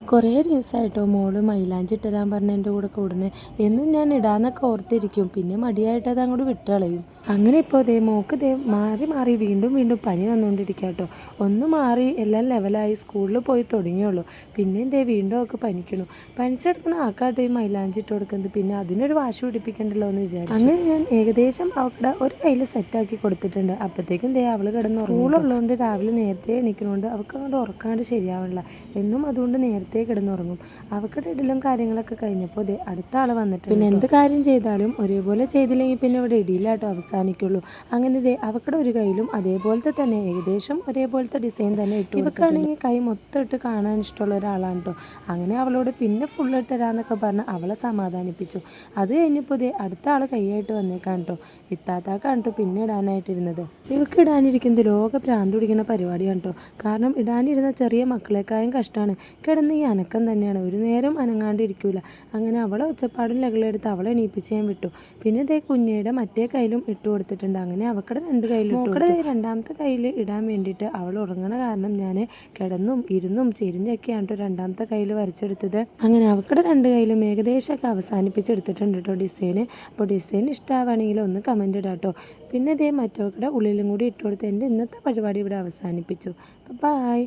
കുറേ ദിവസമായിട്ടോ മോള് മൈലാഞ്ചി ഇട്ടുതരാൻ പറഞ്ഞ് എൻ്റെ കൂടെ കൂടുന്നത്. എന്നും ഞാൻ ഇടാന്നൊക്കെ ഓർത്തിരിക്കും, പിന്നെ മടിയായിട്ട് അത് അങ്ങോട്ട് വിട്ടുകളയും. അങ്ങനെ ഇപ്പോൾ മോക്ക് മാറി മാറി വീണ്ടും വീണ്ടും പനി വന്നുകൊണ്ടിരിക്കുക കേട്ടോ. ഒന്ന് മാറി എല്ലാം ലെവലായി സ്കൂളിൽ പോയി തുടങ്ങിയുള്ളൂ, പിന്നെയും വീണ്ടും അവൾക്ക് പനിക്കണു. പനിച്ചെടുക്കണ ആക്കാട്ടോ ഈ മൈലാഞ്ചി ഇട്ട് കൊടുക്കുന്നത്, പിന്നെ അതിനൊരു വാശി പിടിപ്പിക്കണ്ടല്ലോ എന്ന് വിചാരിച്ചു. അങ്ങനെ ഞാൻ ഏകദേശം അവളുടെ ഒരു കയ്യിൽ സെറ്റാക്കി കൊടുത്തിട്ടുണ്ട്. അപ്പോഴത്തേക്കും അവൾ കിടന്ന് സ്കൂളുള്ളതുകൊണ്ട് രാവിലെ നേരത്തെ എണീക്കണോണ്ട് അവൾക്ക് അങ്ങോട്ട് ഉറക്കാണ്ട് ശരിയാവണില്ല. എന്നും അതുകൊണ്ട് നേരത്തെ കിടന്നുറങ്ങും. അവൾക്ക് ഇടലും കാര്യങ്ങളൊക്കെ കഴിഞ്ഞപ്പോൾ അടുത്ത ആൾ വന്നിട്ടുണ്ട്. പിന്നെ എന്ത് കാര്യം ചെയ്താലും ഒരേപോലെ ചെയ്തില്ലെങ്കിൽ പിന്നെ ഇവിടെ ഇടിയിലാട്ടോ അവസാനിക്കുള്ളൂ. അങ്ങനെ അവക്കടെ ഒരു കയ്യിലും അതേപോലത്തെ തന്നെ ഏകദേശം ഒരേപോലത്തെ ഡിസൈൻ തന്നെ ഇട്ടു. ഇവക്കാണെങ്കിൽ കൈ മൊത്തം ഇട്ട് കാണാൻ ഇഷ്ടമുള്ള ഒരാളാണ് കേട്ടോ. അങ്ങനെ അവളോട് പിന്നെ ഫുൾ ഇട്ടരാന്നൊക്കെ പറഞ്ഞ് അവളെ സമാധാനിപ്പിച്ചു. അത് കഴിഞ്ഞപ്പോൾ അടുത്ത ആൾ കൈയായിട്ട് വന്നേക്കാണ് കേട്ടോ. ഇത്താത്താക്കാണ് കേട്ടോ പിന്നെ ഇടാനായിട്ടിരുന്നത്. ഇവക്ക് ഇടാനിരിക്കുന്നത് ലോക ഭ്രാന്ത് പിടിക്കുന്ന പരിപാടിയാണ് കേട്ടോ. കാരണം ഇടാനിരുന്ന ചെറിയ മക്കളെക്കായും കഷ്ടമാണ്. കിടന്ന് ഈ അനക്കം തന്നെയാണ്, ഒരു നേരം അനങ്ങാണ്ടിരിക്കൂല. അങ്ങനെ അവളെ ഒച്ചപ്പാടും ലഹളെടുത്ത് അവളെ എണീപ്പിച്ച് ഞാൻ വിട്ടു. പിന്നെ കുഞ്ഞിയുടെ മറ്റേ കയ്യിലും ഇട്ട് കൊടുത്തിട്ടുണ്ട്. അങ്ങനെ അവക്കടെ രണ്ട് കയ്യിലും ഇട്ട് രണ്ടാമത്തെ കയ്യിൽ ഇടാൻ വേണ്ടിയിട്ട് അവൾ ഉറങ്ങണ കാരണം ഞാൻ കിടന്നും ഇരുന്നും ചെരിഞ്ഞൊക്കെയാണ് രണ്ടാമത്തെ കയ്യിൽ വരച്ചെടുത്തത്. അങ്ങനെ അവക്കടെ രണ്ട് കയ്യിലും ഏകദേശമൊക്കെ അവസാനിപ്പിച്ചെടുത്തിട്ടുണ്ട് കേട്ടോ ഡിസൈന്. അപ്പോൾ ഡിസൈൻ ഇഷ്ടമാവുകയാണെങ്കിൽ ഒന്ന് കമൻറ്റ് ഇടാം കേട്ടോ. പിന്നെ മറ്റവക്കടെ ഉള്ളിലും കൂടി ഇട്ട് കൊടുത്ത് എൻ്റെ ഇന്നത്തെ പരിപാടി ഇവിടെ അവസാനിപ്പിച്ചു. ബൈ.